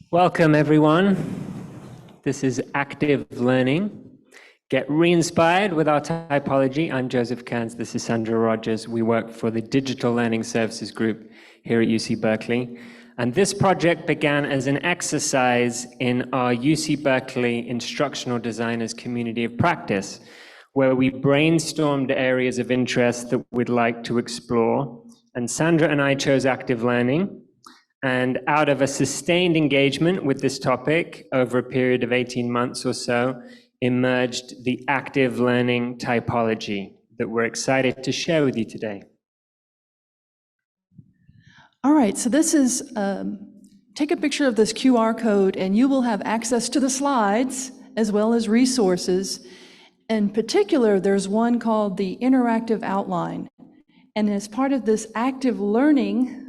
Welcome, everyone. This is Active Learning. Get re-inspired with our typology. I'm Joseph Cairns. This is Sandra Rogers. We work for the Digital Learning Services Group here at UC Berkeley. And this project began as an exercise in our UC Berkeley instructional designers community of practice, where we brainstormed areas of interest that we'd like to explore. And Sandra and I chose active learning. And out of a sustained engagement with this topic over a period of 18 months or so, emerged the active learning typology that we're excited to share with you today. All right, so this is, take a picture of this QR code and you will have access to the slides as well as resources. In particular, there's one called the interactive outline. And as part of this active learning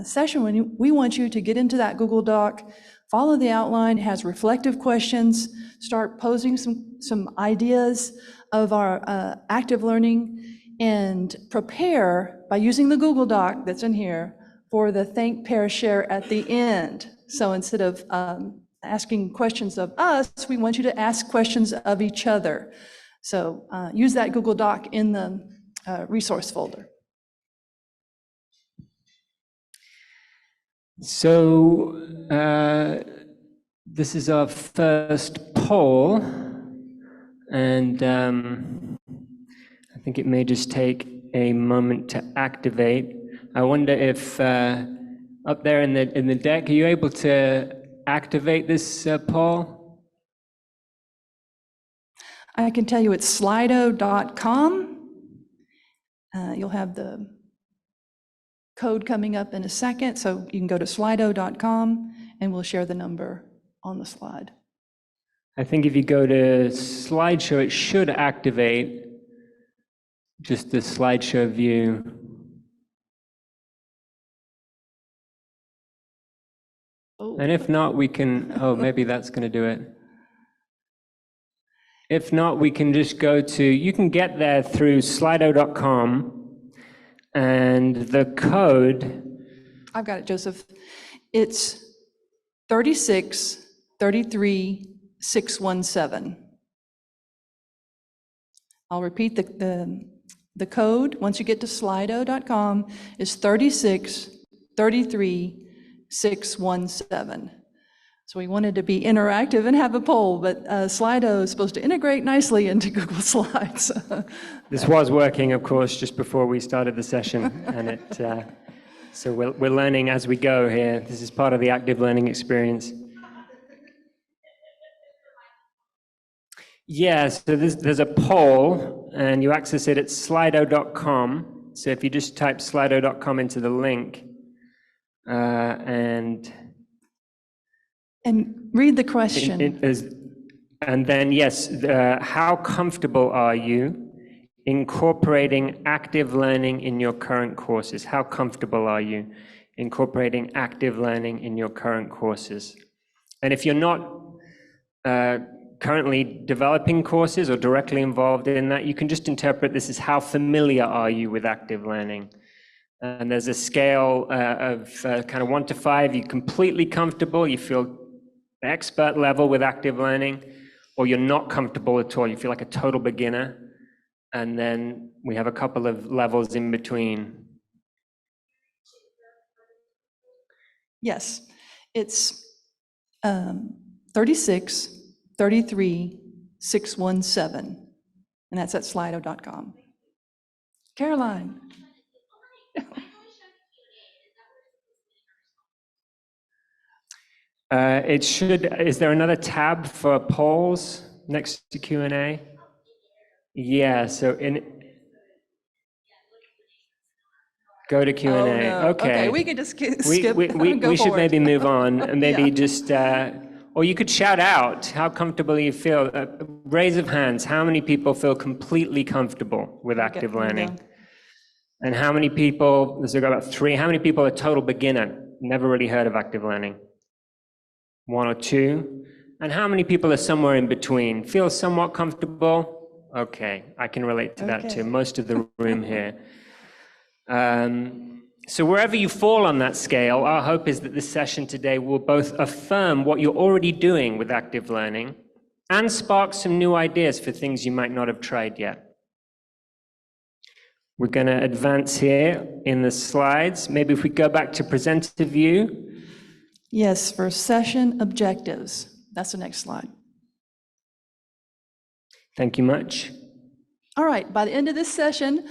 session, we want you to get into that Google Doc, follow the outline. It has reflective questions, start posing some ideas of our active learning, and prepare by using the Google Doc that's in here for the think, pair, share at the end. So instead of asking questions of us, we want you to ask questions of each other. So use that Google Doc in the resource folder. So this is our first poll, and I think it may just take a moment to activate. I wonder if up there in the deck, are you able to activate this poll? I can tell you it's slido.com. You'll have the code coming up in a second, so you can go to slido.com and we'll share the number on the slide. I think if you go to slideshow, it should activate just the slideshow view. Oh. And if not, we can, maybe that's going to do it. If not, we can just go to, you can get there through slido.com. And the code, I've got it, Joseph. It's 3633617. I'll repeat the code. Once you get to slido.com, is 3633617. So we wanted to be interactive and have a poll, but Slido is supposed to integrate nicely into Google Slides. This was working, of course, just before we started the session, and so we're learning as we go here. This is part of the active learning experience. Yeah, so there's a poll, and you access it at slido.com. So if you just type slido.com into the link, and read the question. And then, yes, how comfortable are you incorporating active learning in your current courses? How comfortable are you incorporating active learning in your current courses? And if you're not currently developing courses or directly involved in that, you can just interpret this as how familiar are you with active learning? And there's a scale of kind of 1 to 5. You're completely comfortable, you feel expert level with active learning, or you're not comfortable at all, you feel like a total beginner. And then we have a couple of levels in between. Yes, it's 3633617, and that's at slido.com. Caroline. It should, is there another tab for polls next to Q&A? Yeah, so go to Q&A. Oh, no. Okay, we can just skip. We should maybe move on and maybe Yeah. just, or you could shout out how comfortable you feel. Raise of hands, how many people feel completely comfortable with active learning? And how many people, there's about 3, how many people are total beginner, never really heard of active learning? 1 or 2. And how many people are somewhere in between? Feel somewhat comfortable? Okay, I can relate to that too. Most of the room here. So wherever you fall on that scale, our hope is that this session today will both affirm what you're already doing with active learning and spark some new ideas for things you might not have tried yet. We're going to advance here in the slides. Maybe if we go back to presenter view. Yes, for session objectives. That's the next slide. Thank you much. All right, by the end of this session,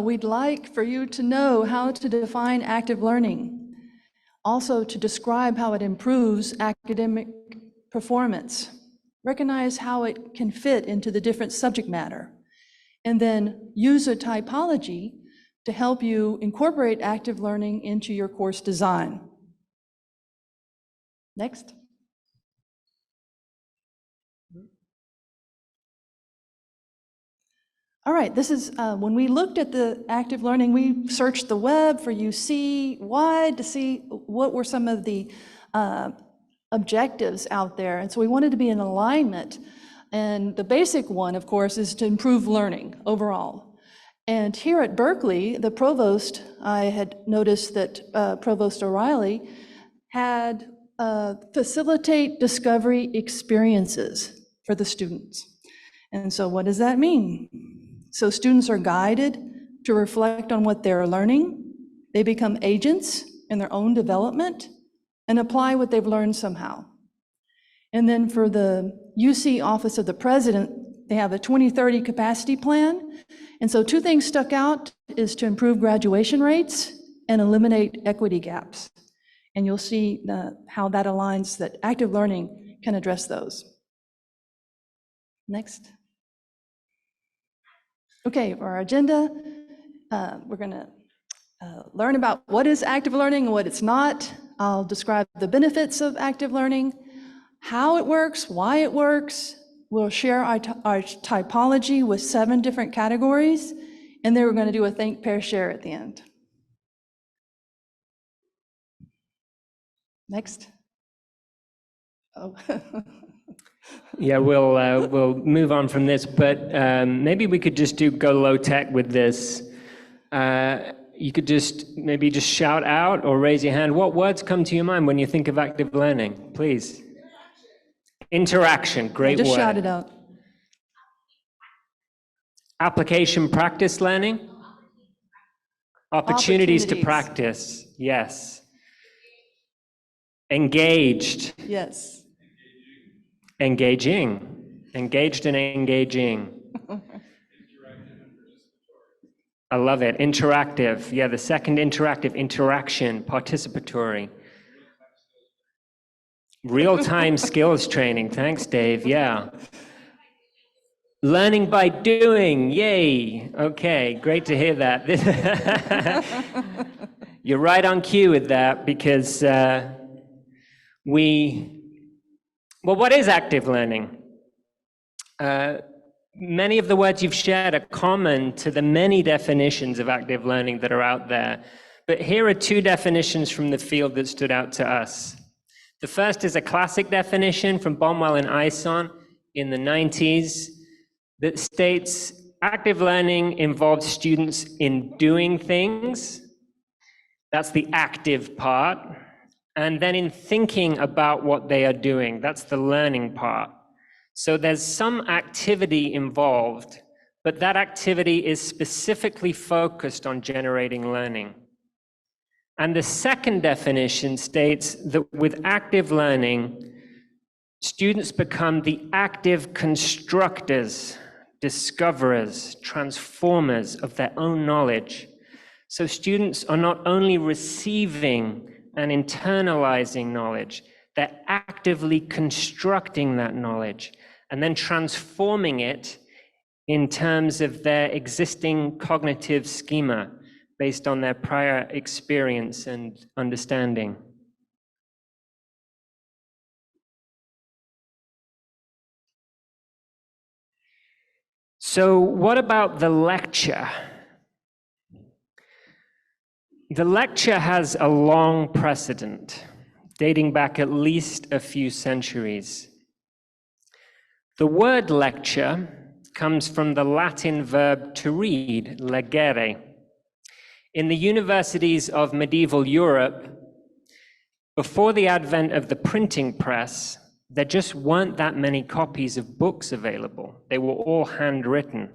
we'd like for you to know how to define active learning, also to describe how it improves academic performance, recognize how it can fit into the different subject matter, and then use a typology to help you incorporate active learning into your course design. Next. All right, this is, when we looked at the active learning, we searched the web for UC-wide to see what were some of the objectives out there. And so we wanted to be in alignment. And the basic one, of course, is to improve learning overall. And here at Berkeley, the provost, I had noticed that Provost O'Reilly had facilitate discovery experiences for the students. And so what does that mean? So students are guided to reflect on what they're learning. They become agents in their own development and apply what they've learned somehow. And then for the UC Office of the President, they have a 2030 capacity plan. And so two things stuck out is to improve graduation rates and eliminate equity gaps. And you'll see how that aligns, that active learning can address those. Next. Okay, for our agenda, we're going to learn about what is active learning and what it's not. I'll describe the benefits of active learning, how it works, why it works. We'll share our typology with 7 different categories, and then we're going to do a think, pair, share at the end. Next. Oh. Yeah, we'll move on from this, but maybe we could just go low tech with this. You could maybe just shout out or raise your hand. What words come to your mind when you think of active learning? Please. Interaction, great word. Just shout it out. Application, practice learning. Opportunities to practice, yes. Engaged. Yes. Engaging. Engaged and engaging. I love it. Interactive. Yeah, the second interactive. Interaction. Participatory. Real-time skills training. Thanks, Dave. Yeah. Learning by doing. Yay. Okay, great to hear that. You're right on cue with that because well, what is active learning? Many of the words you've shared are common to the many definitions of active learning that are out there. But here are 2 definitions from the field that stood out to us. The first is a classic definition from Bonwell and Ison in the 90s that states active learning involves students in doing things. That's the active part. And then in thinking about what they are doing, that's the learning part. So there's some activity involved, but that activity is specifically focused on generating learning. And the second definition states that with active learning, students become the active constructors, discoverers, transformers of their own knowledge. So students are not only receiving and internalizing knowledge, they're actively constructing that knowledge and then transforming it in terms of their existing cognitive schema based on their prior experience and understanding. So what about the lecture? The lecture has a long precedent, dating back at least a few centuries. The word lecture comes from the Latin verb to read, legere. In the universities of medieval Europe, before the advent of the printing press, there just weren't that many copies of books available. They were all handwritten.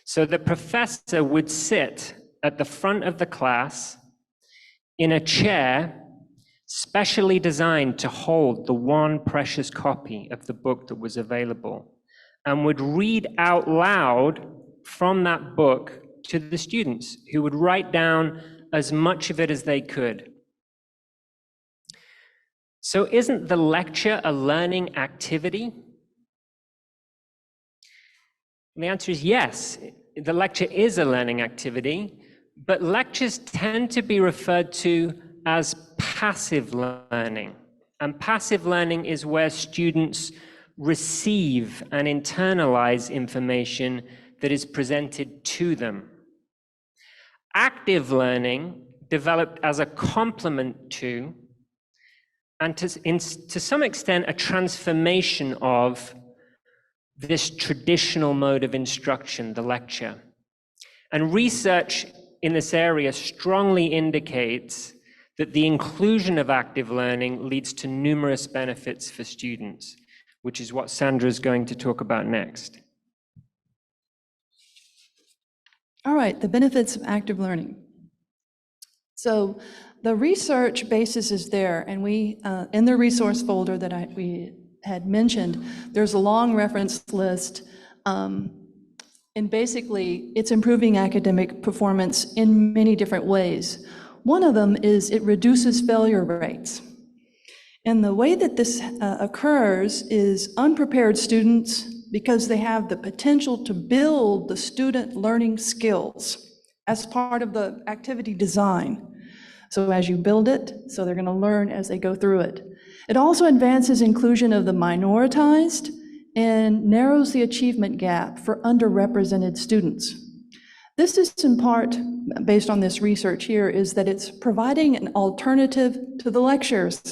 So the professor would sit at the front of the class in a chair specially designed to hold the one precious copy of the book that was available, and would read out loud from that book to the students, who would write down as much of it as they could. So isn't the lecture a learning activity? And the answer is yes, the lecture is a learning activity, but lectures tend to be referred to as passive learning. And passive learning is where students receive and internalize information that is presented to them. Active learning, developed as a complement to, and to some extent, a transformation of this traditional mode of instruction, the lecture. And research in this area strongly indicates that the inclusion of active learning leads to numerous benefits for students, which is what Sandra is going to talk about next. All right, the benefits of active learning. So the research basis is there, and we, in the resource folder that we had mentioned, there's a long reference list, and basically it's improving academic performance in many different ways. One of them is it reduces failure rates. And the way that this occurs is unprepared students, because they have the potential to build the student learning skills as part of the activity design. So as you build it, so they're going to learn as they go through it. It also advances inclusion of the minoritized and narrows the achievement gap for underrepresented students. This is in part, based on this research here, is that it's providing an alternative to the lectures.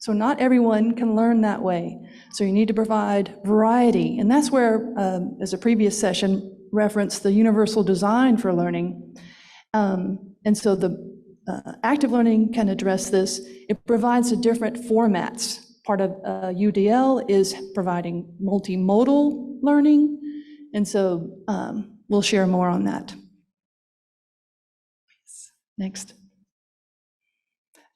So not everyone can learn that way. So you need to provide variety. And that's where, as a previous session referenced, the universal design for learning. And so the active learning can address this. It provides the different formats. Part of UDL is providing multimodal learning. And so we'll share more on that. Next.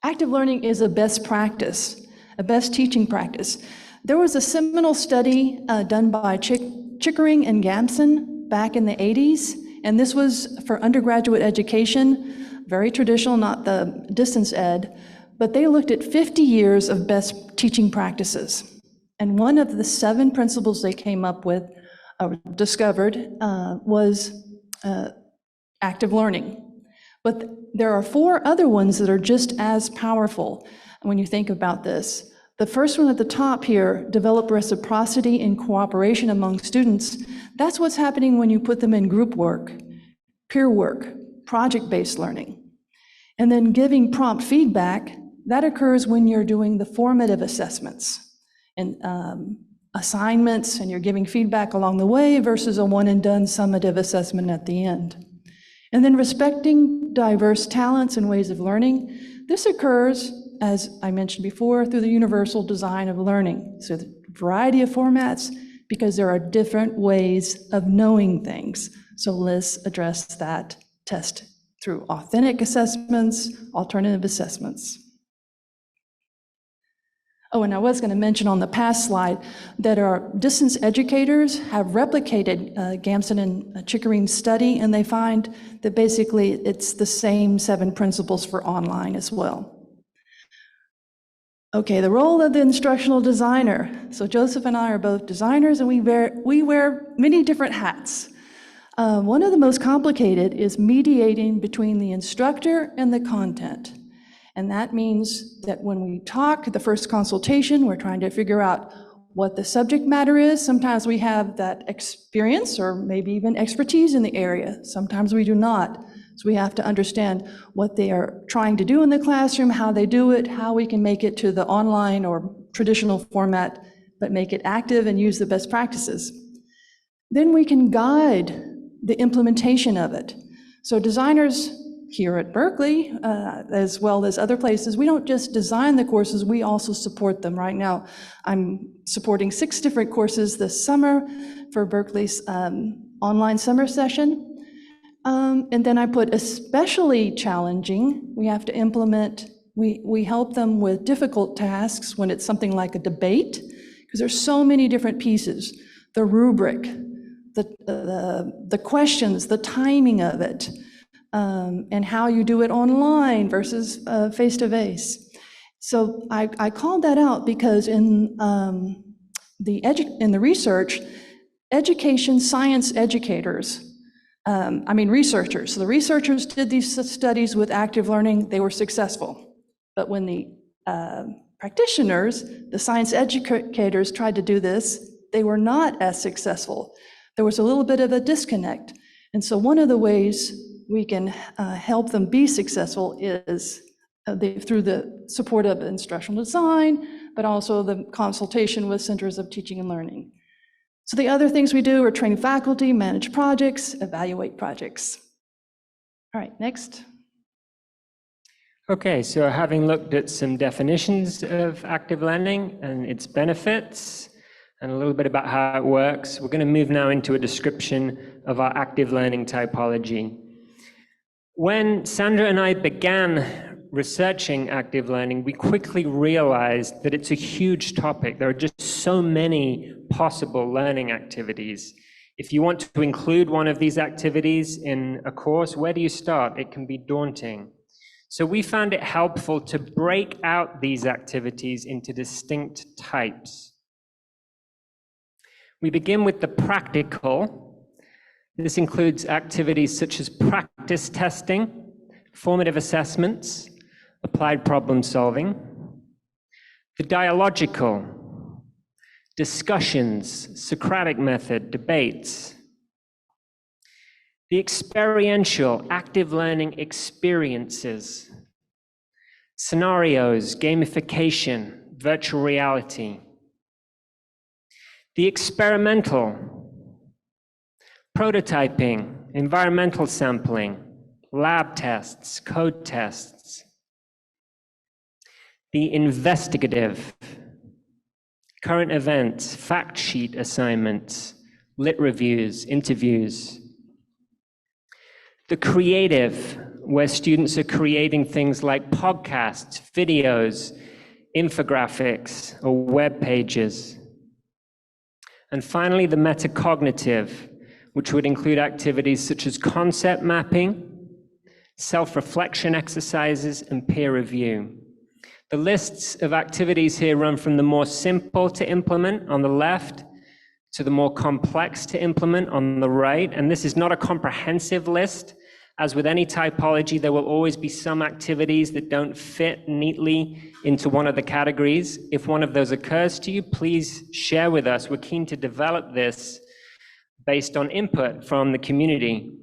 Active learning is a best practice, a best teaching practice. There was a seminal study done by Chickering and Gamson back in the 80s, and this was for undergraduate education, very traditional, not the distance ed, but they looked at 50 years of best teaching practices. And one of the 7 principles they came up with, discovered, was active learning. But there are 4 other ones that are just as powerful when you think about this. The first one at the top here, develop reciprocity and cooperation among students. That's what's happening when you put them in group work, peer work, project-based learning. And then giving prompt feedback, that occurs when you're doing the formative assessments and assignments, and you're giving feedback along the way versus a one-and-done summative assessment at the end. And then respecting diverse talents and ways of learning. This occurs, as I mentioned before, through the universal design of learning. So the variety of formats, because there are different ways of knowing things. So let's address that test through authentic assessments, alternative assessments. Oh, and I was going to mention on the past slide that our distance educators have replicated Gamson and Chickering's study, and they find that basically it's the same 7 principles for online as well. Okay, the role of the instructional designer. So Joseph and I are both designers, and we wear many different hats. One of the most complicated is mediating between the instructor and the content. And that means that when we talk, the first consultation, we're trying to figure out what the subject matter is. Sometimes we have that experience or maybe even expertise in the area. Sometimes we do not. So we have to understand what they are trying to do in the classroom, how they do it, how we can make it to the online or traditional format, but make it active and use the best practices. Then we can guide the implementation of it. So designers here at Berkeley, as well as other places, we don't just design the courses, we also support them. Right now, I'm supporting 6 different courses this summer for Berkeley's online summer session. And then I put especially challenging. We have to implement, we help them with difficult tasks when it's something like a debate, because there's so many different pieces. The rubric, the questions, the timing of it, and how you do it online versus face-to-face. So I called that out because in the research, education science educators, researchers. So the researchers did these studies with active learning, they were successful. But when the practitioners, the science educators tried to do this, they were not as successful. There was a little bit of a disconnect. And so one of the ways we can help them be successful is through the support of instructional design, but also the consultation with centers of teaching and learning. So the other things we do are train faculty, manage projects, evaluate projects. All right, next. Okay, so having looked at some definitions of active learning and its benefits, and a little bit about how it works, we're going to move now into a description of our active learning typology. When Sandra and I began researching active learning, we quickly realized that it's a huge topic. There are just so many possible learning activities. If you want to include one of these activities in a course, where do you start? It can be daunting. So we found it helpful to break out these activities into distinct types. We begin with the practical. This includes activities such as practice testing, formative assessments, applied problem solving. The dialogical, discussions, Socratic method, debates. The experiential, active learning experiences, scenarios, gamification, virtual reality. The experimental, prototyping, environmental sampling, lab tests, code tests. The investigative, current events, fact sheet assignments, lit reviews, interviews. The creative, where students are creating things like podcasts, videos, infographics, or web pages. And finally, the metacognitive, which would include activities such as concept mapping, self-reflection exercises, and peer review. The lists of activities here run from the more simple to implement on the left to the more complex to implement on the right. And this is not a comprehensive list. As with any typology, there will always be some activities that don't fit neatly into one of the categories. If one of those occurs to you, please share with us. We're keen to develop this based on input from the community.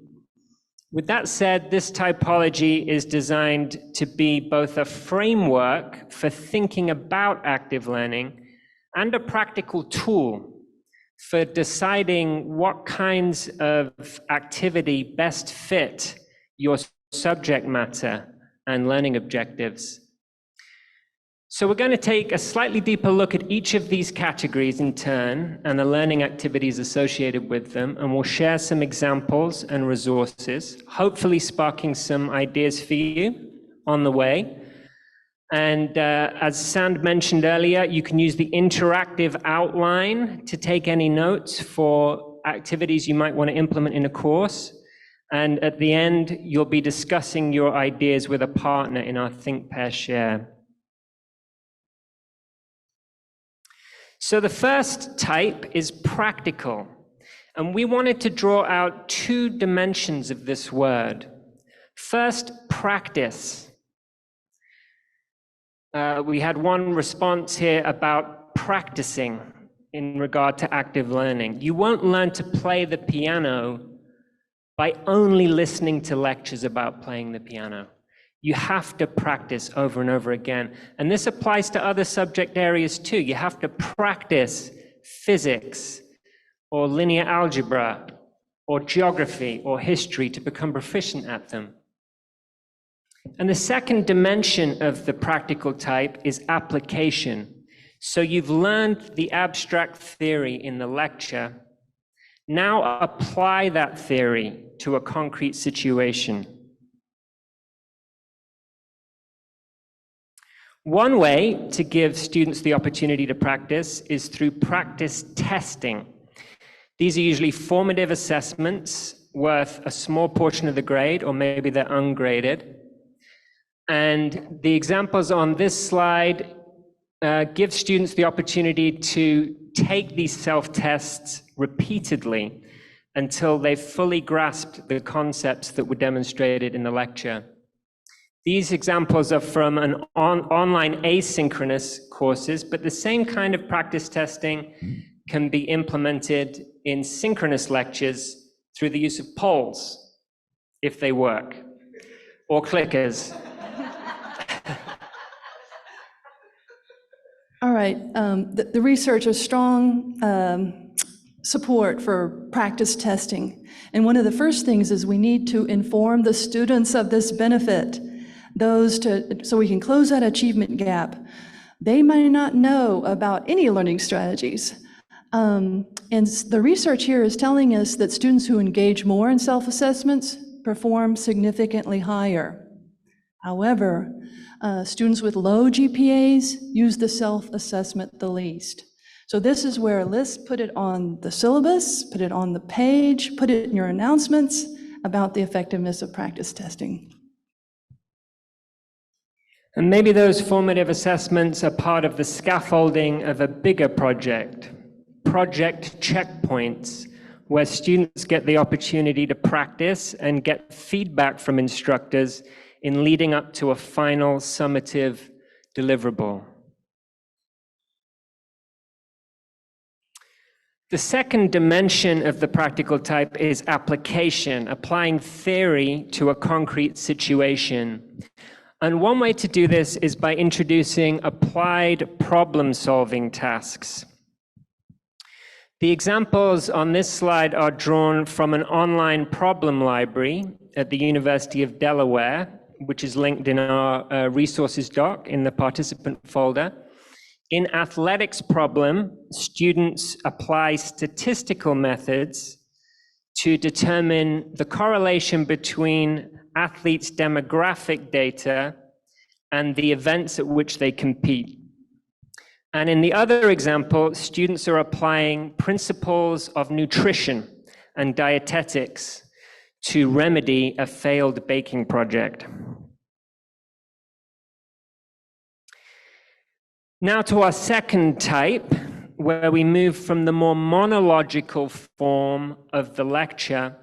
With that said, this typology is designed to be both a framework for thinking about active learning and a practical tool for deciding what kinds of activity best fit your subject matter and learning objectives. So we're going to take a slightly deeper look at each of these categories in turn and the learning activities associated with them, and we'll share some examples and resources, hopefully sparking some ideas for you on the way. And as Sand mentioned earlier, you can use the interactive outline to take any notes for activities you might want to implement in a course. And at the end, you'll be discussing your ideas with a partner in our Think, Pair, Share. So the first type is practical. And we wanted to draw out 2 dimensions of this word. First, practice. We had one response here about practicing in regard to active learning. You won't learn to play the piano by only listening to lectures about playing the piano. You have to practice over and over again. And this applies to other subject areas too. You have to practice physics or linear algebra or geography or history to become proficient at them. And the second dimension of the practical type is application. So you've learned the abstract theory in the lecture. Now apply that theory to a concrete situation. One way to give students the opportunity to practice is through practice testing. These are usually formative assessments worth a small portion of the grade, or maybe they're ungraded. And the examples on this slide give students the opportunity to take these self-tests repeatedly until they've fully grasped the concepts that were demonstrated in the lecture. These examples are from an online asynchronous courses, but the same kind of practice testing can be implemented in synchronous lectures through the use of polls, if they work, or clickers. All right, the research has strong support for practice testing. And one of the first things is we need to inform the students of this benefit, so we can close that achievement gap. They may not know about any learning strategies. And the research here is telling us that students who engage more in self-assessments perform significantly higher. However, students with low GPAs use the self-assessment the least. So this is where lists put it on the syllabus, put it on the page, put it in your announcements about the effectiveness of practice testing. And maybe those formative assessments are part of the scaffolding of a bigger project checkpoints, where students get the opportunity to practice and get feedback from instructors in leading up to a final summative deliverable. The second dimension of the practical type is application, applying theory to a concrete situation. And one way to do this is by introducing applied problem-solving tasks. The examples on this slide are drawn from an online problem library at the University of Delaware, which is linked in our resources doc in the participant folder. In athletics problem, students apply statistical methods to determine the correlation between athletes' demographic data and the events at which they compete. And in the other example, students are applying principles of nutrition and dietetics to remedy a failed baking project. Now to our second type, where we move from the more monological form of the lecture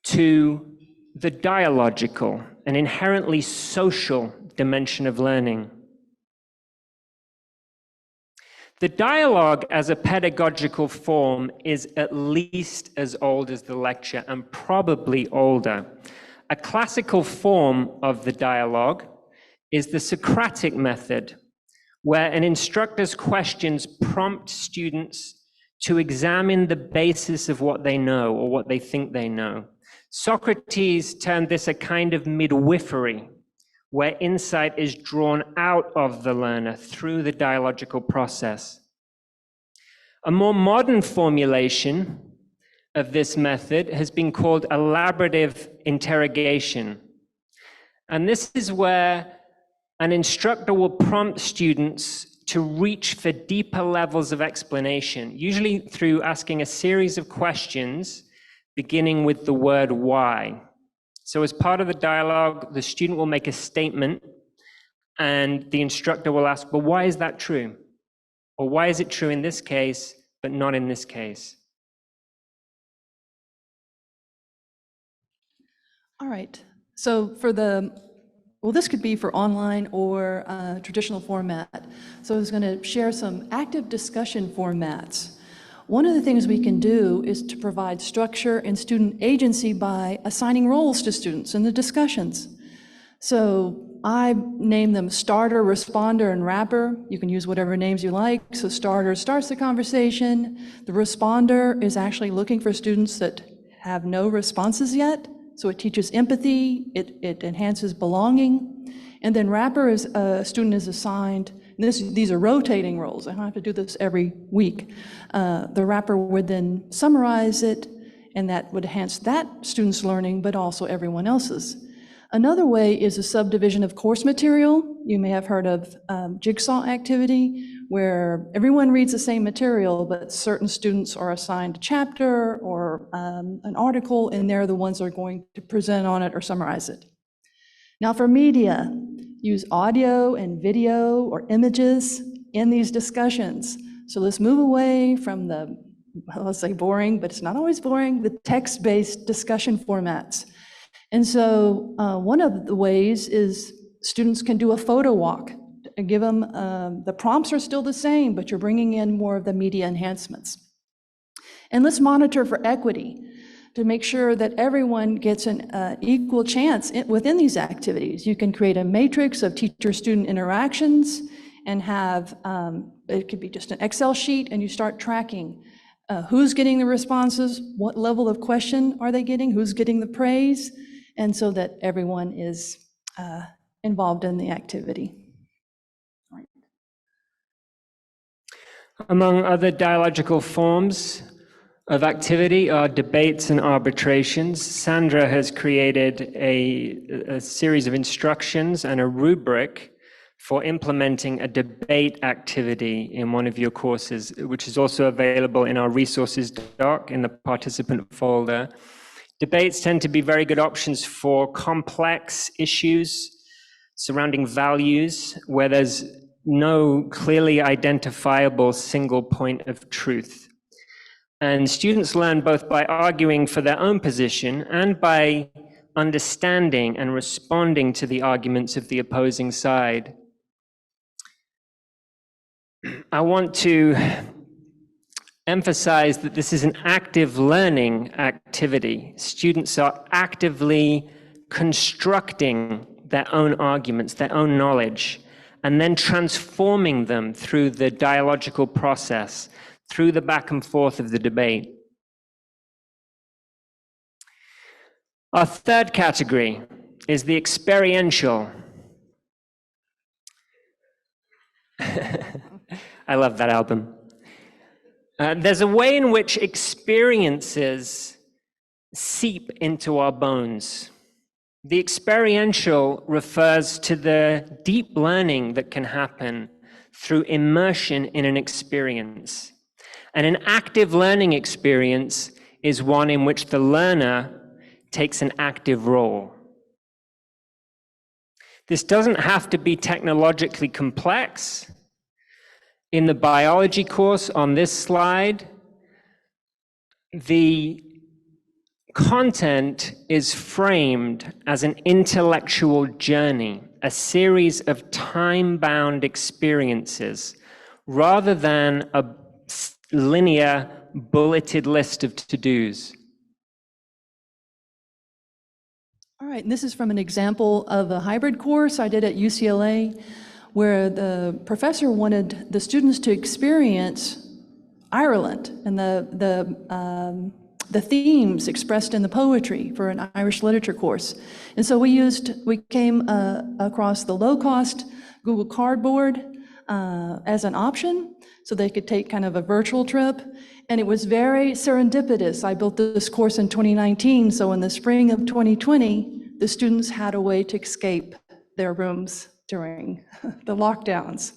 to the dialogical, an inherently social dimension of learning. The dialogue as a pedagogical form is at least as old as the lecture, and probably older. A classical form of the dialogue is the Socratic method, where an instructor's questions prompt students to examine the basis of what they know or what they think they know. Socrates termed this a kind of midwifery, where insight is drawn out of the learner through the dialogical process. A more modern formulation of this method has been called elaborative interrogation. And this is where an instructor will prompt students to reach for deeper levels of explanation, usually through asking a series of questions, beginning with the word why. So as part of the dialogue, the student will make a statement and the instructor will ask, well, why is that true? Or why is it true in this case, but not in this case? All right, so this could be for online or traditional format. So I was going to share some active discussion formats. One of the things we can do is to provide structure and student agency by assigning roles to students in the discussions. So I name them starter, responder, and wrapper. You can use whatever names you like. So starter starts the conversation. The responder is actually looking for students that have no responses yet so it teaches empathy, it enhances belonging. And then wrapper is a student is assigned, and these are rotating roles. I don't have to do this every week. The wrapper would then summarize it, and that would enhance that student's learning, but also everyone else's. Another way is a subdivision of course material. You may have heard of jigsaw activity, where everyone reads the same material, but certain students are assigned a chapter or an article, and they're the ones that are going to present on it or summarize it. Now for media, use audio and video or images in these discussions. So let's move away from the, let's say boring, but it's not always boring, the text-based discussion formats. And so one of the ways is students can do a photo walk and give them, the prompts are still the same, but you're bringing in more of the media enhancements. And let's monitor for equity to make sure that everyone gets an equal chance within these activities. You can create a matrix of teacher-student interactions and have, it could be just an Excel sheet, and you start tracking who's getting the responses, what level of question are they getting, who's getting the praise, and so that everyone is involved in the activity. Among other dialogical forms of activity are debates and arbitrations. Sandra has created a series of instructions and a rubric for implementing a debate activity in one of your courses, which is also available in our resources doc in the participant folder. Debates tend to be very good options for complex issues surrounding values where there's no clearly identifiable single point of truth. And students learn both by arguing for their own position and by understanding and responding to the arguments of the opposing side. I want to emphasize that this is an active learning activity. Students are actively constructing their own arguments, their own knowledge, and then transforming them through the dialogical process, through the back and forth of the debate. Our third category is the experiential. I love that album. There's a way in which experiences seep into our bones. The experiential refers to the deep learning that can happen through immersion in an experience. And an active learning experience is one in which the learner takes an active role. This doesn't have to be technologically complex. In the biology course on this slide, the content is framed as an intellectual journey, a series of time-bound experiences, rather than a linear bulleted list of to-dos. All right, and this is from an example of a hybrid course I did at UCLA, where the professor wanted the students to experience Ireland and the themes expressed in the poetry for an Irish literature course. And so we came across the low-cost Google Cardboard as an option, so they could take kind of a virtual trip. And it was very serendipitous. I built this course in 2019, so in the spring of 2020, the students had a way to escape their rooms during the lockdowns.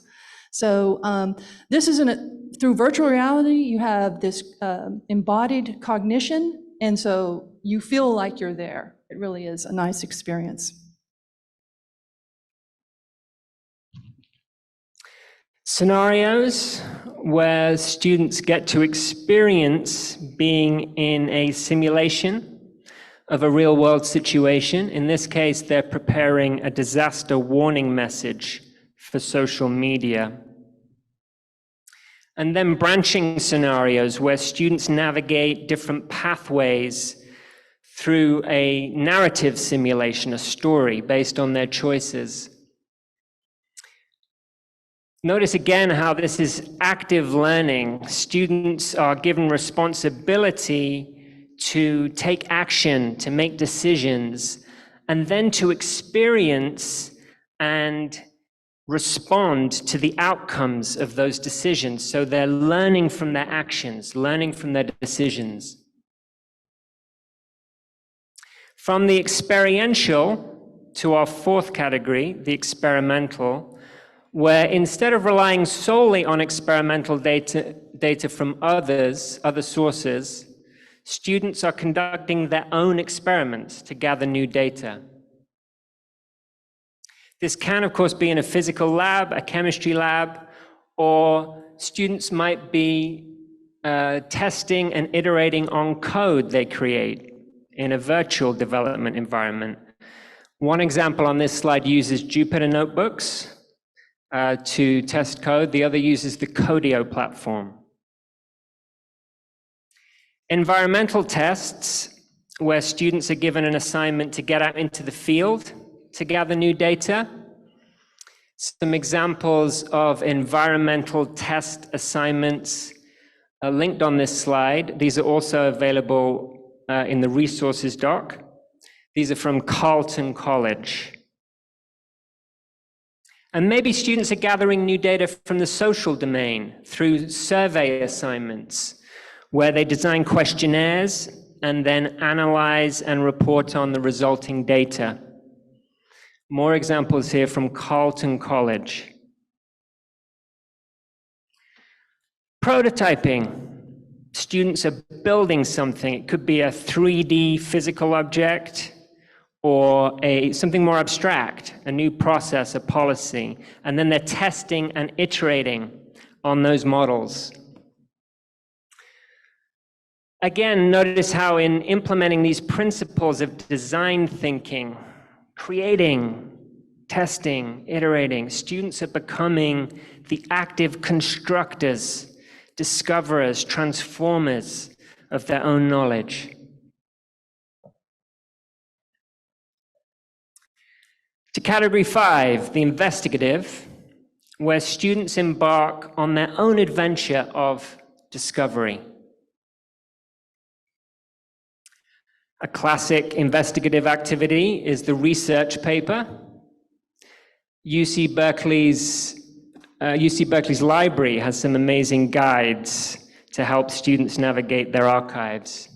So this isn't, through virtual reality, you have this embodied cognition, and so you feel like you're there. It really is a nice experience. Scenarios where students get to experience being in a simulation of a real-world situation. In this case, they're preparing a disaster warning message for social media. And then branching scenarios where students navigate different pathways through a narrative simulation, a story based on their choices. Notice again how this is active learning. Students are given responsibility to take action, to make decisions, and then to experience and respond to the outcomes of those decisions. So they're learning from their actions, learning from their decisions. From the experiential to our fourth category, the experimental, where instead of relying solely on experimental data from other sources, students are conducting their own experiments to gather new data. This can, of course, be in a physical lab, a chemistry lab, or students might be testing and iterating on code they create in a virtual development environment. One example on this slide uses Jupyter notebooks to test code. The other uses the Codio platform. Environmental tests, where students are given an assignment to get out into the field to gather new data. Some examples of environmental test assignments are linked on this slide. These are also available in the resources doc. These are from Carleton College. And maybe students are gathering new data from the social domain through survey assignments, where they design questionnaires and then analyze and report on the resulting data. More examples here from Carleton College. Prototyping. Students are building something. It could be a 3D physical object or something more abstract, a new process, a policy. And then they're testing and iterating on those models. Again, notice how in implementing these principles of design thinking, creating, testing, iterating, students are becoming the active constructors, discoverers, transformers of their own knowledge. To category 5, the investigative, where students embark on their own adventure of discovery. A classic investigative activity is the research paper. UC Berkeley's library has some amazing guides to help students navigate their archives.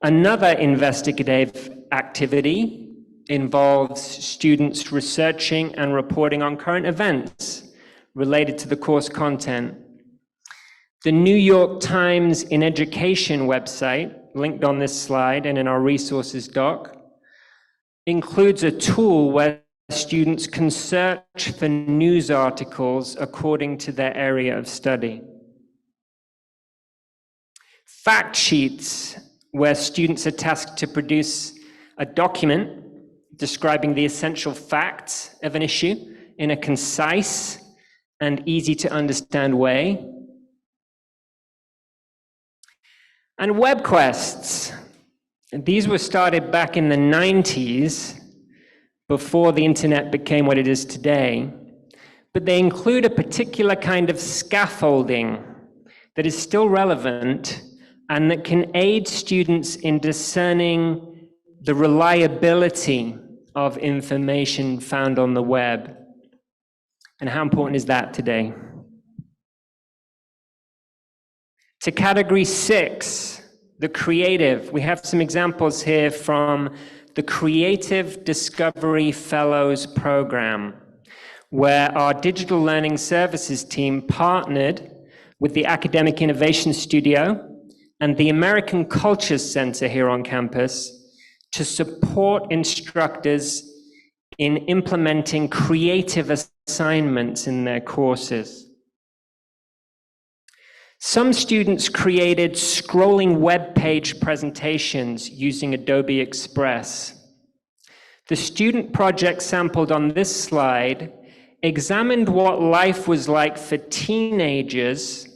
Another investigative activity involves students researching and reporting on current events related to the course content. The New York Times in Education website, linked on this slide and in our resources doc, includes a tool where students can search for news articles according to their area of study. Fact sheets, where students are tasked to produce a document describing the essential facts of an issue in a concise and easy to understand way. And web quests. These were started back in the 90s, before the internet became what it is today. But they include a particular kind of scaffolding that is still relevant and that can aid students in discerning the reliability of information found on the web. And how important is that today? To category 6, the creative. We have some examples here from the Creative Discovery Fellows Program, where our digital learning services team partnered with the Academic Innovation Studio and the American Culture Center here on campus to support instructors in implementing creative assignments in their courses. Some students created scrolling web page presentations using Adobe Express. The student project sampled on this slide examined what life was like for teenagers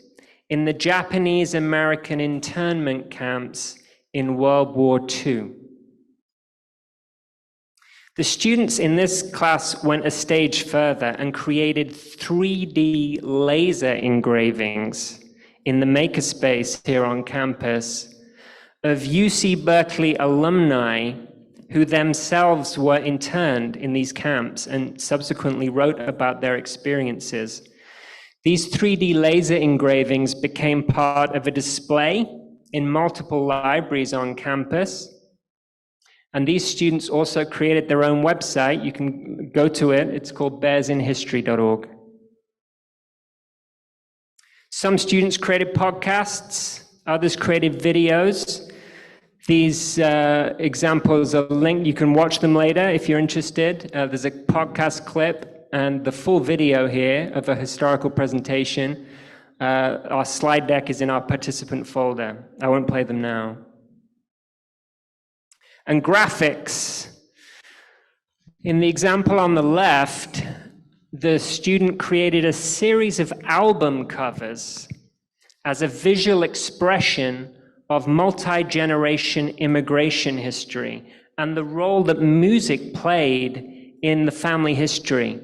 in the Japanese-American internment camps in World War II. The students in this class went a stage further and created 3D laser engravings in the makerspace here on campus of UC Berkeley alumni who themselves were interned in these camps and subsequently wrote about their experiences. These 3D laser engravings became part of a display in multiple libraries on campus. And these students also created their own website. You can go to it. It's called bearsinhistory.org. Some students created podcasts, others created videos. These examples are linked. You can watch them later if you're interested. There's a podcast clip and the full video here of a historical presentation. Our slide deck is in our participant folder. I won't play them now. And graphics. In the example on the left, the student created a series of album covers as a visual expression of multi-generation immigration history and the role that music played in the family history.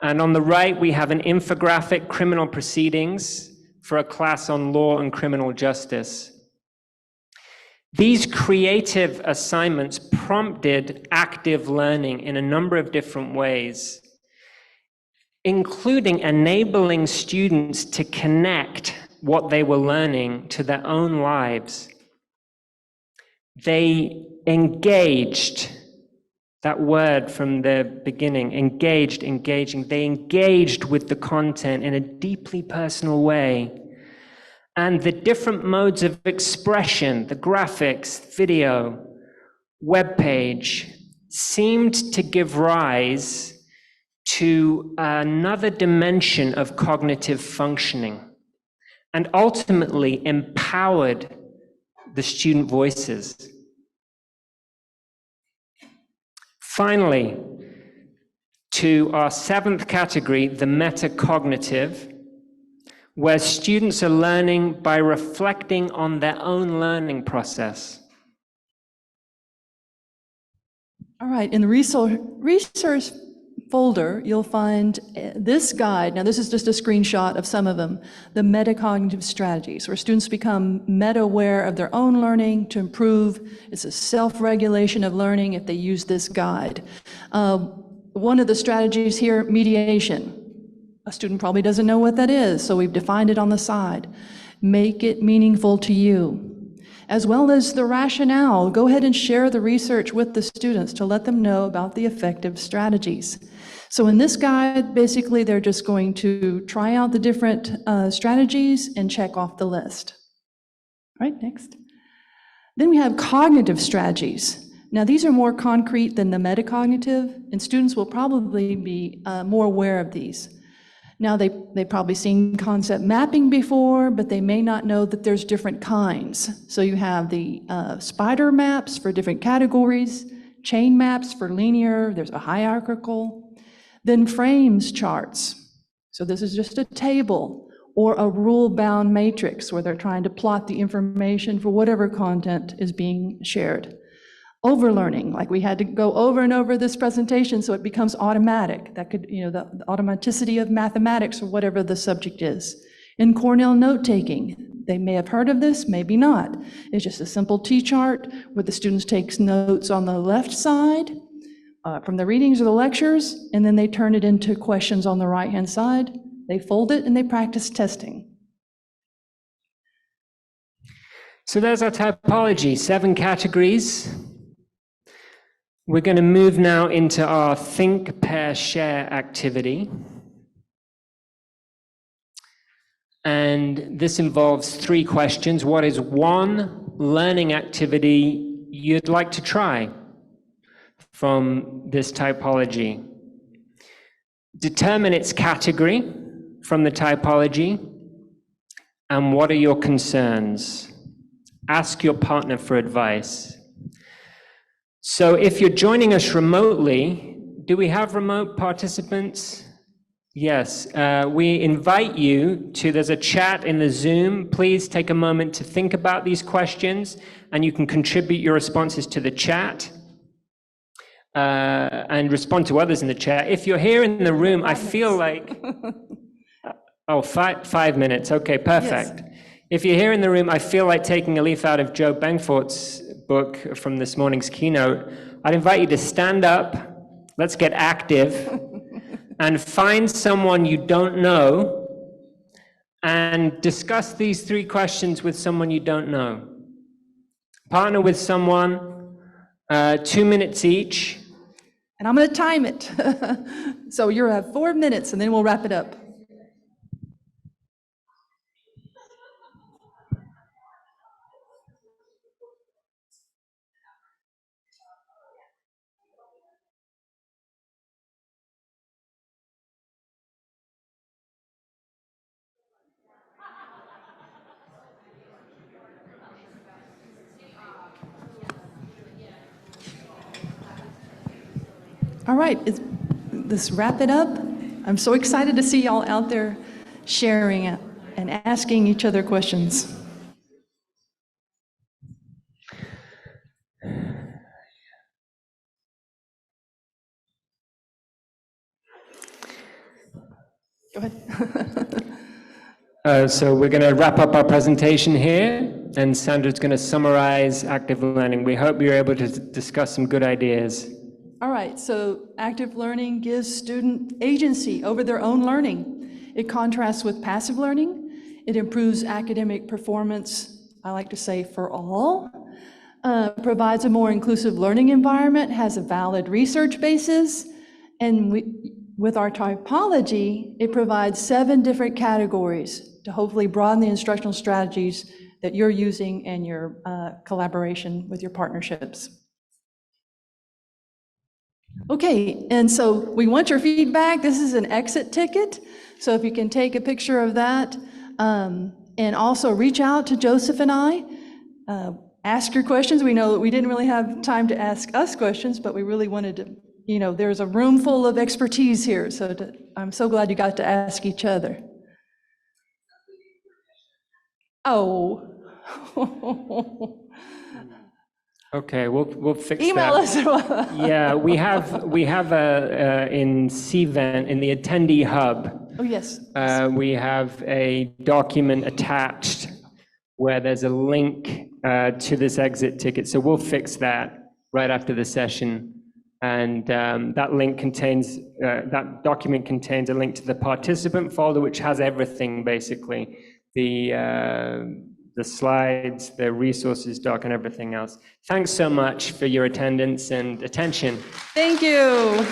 And on the right, we have an infographic, criminal proceedings, for a class on law and criminal justice. These creative assignments prompted active learning in a number of different ways, including enabling students to connect what they were learning to their own lives. They engaged, that word from the beginning, engaged, engaging. They engaged with the content in a deeply personal way. And the different modes of expression, the graphics, video, web page, seemed to give rise to another dimension of cognitive functioning and ultimately empowered the student voices. Finally, to our seventh category, the metacognitive, where students are learning by reflecting on their own learning process. All right, in the resource folder, you'll find this guide. Now, this is just a screenshot of some of them, the metacognitive strategies, where students become meta-aware of their own learning to improve. It's a self-regulation of learning if they use this guide. One of the strategies here, mediation. A student probably doesn't know what that is, so we've defined it on the side. Make it meaningful to you. As well as the rationale, go ahead and share the research with the students to let them know about the effective strategies. So in this guide, basically, they're just going to try out the different strategies and check off the list. All right, next. Then we have cognitive strategies. Now, these are more concrete than the metacognitive, and students will probably be more aware of these. Now, they've probably seen concept mapping before, but they may not know that there's different kinds. So you have the spider maps for different categories, chain maps for linear, there's a hierarchical, then frames charts. So this is just a table or a rule-bound matrix where they're trying to plot the information for whatever content is being shared. Overlearning, like we had to go over and over this presentation so it becomes automatic. That could, the automaticity of mathematics or whatever the subject is. In Cornell note-taking, they may have heard of this, maybe not. It's just a simple T-chart where the students take notes on the left side from the readings or the lectures, and then they turn it into questions on the right-hand side. They fold it and they practice testing. So there's our typology, 7 categories. We're going to move now into our think, pair, share activity. And this involves 3 questions. What is one learning activity you'd like to try from this typology? Determine its category from the typology. And what are your concerns? Ask your partner for advice. So if you're joining us remotely, do we have remote participants? Yes, we invite you to, there's a chat in the Zoom. Please take a moment to think about these questions, and you can contribute your responses to the chat and respond to others in the chat. If you're here in the room, I feel like Oh, 5 minutes. Okay, perfect. If you're here in the room, I feel like taking a leaf out of Joe Bangfort's book from this morning's keynote. I'd invite you to stand up. Let's get active and find someone you don't know and discuss these 3 questions with someone you don't know. Partner with someone, 2 minutes each. And I'm going to time it. So you'll have 4 minutes, and then we'll wrap it up. All right, let's wrap it up. I'm so excited to see y'all out there sharing it and asking each other questions. Go ahead. So we're going to wrap up our presentation here, and Sandra's going to summarize active learning. We hope you're able to discuss some good ideas. All right, so active learning gives student agency over their own learning. It contrasts with passive learning. It improves academic performance, I like to say, for all. Provides a more inclusive learning environment, has a valid research basis, and with our typology, it provides 7 different categories to hopefully broaden the instructional strategies that you're using in your collaboration with your partnerships. Okay, and so we want your feedback. This is an exit ticket, so if you can take a picture of that, and also reach out to Joseph and I. Ask your questions. We know that we didn't really have time to ask us questions, but we really wanted to, there's a room full of expertise here, so I'm so glad you got to ask each other. Oh. Okay, we'll fix Email that. us. Yeah, we have in CVent, in the attendee hub. Oh, yes. We have a document attached where there's a link to this exit ticket. So we'll fix that right after the session. And that document contains a link to the participant folder, which has everything basically. The slides, the resources doc, and everything else. Thanks so much for your attendance and attention. Thank you.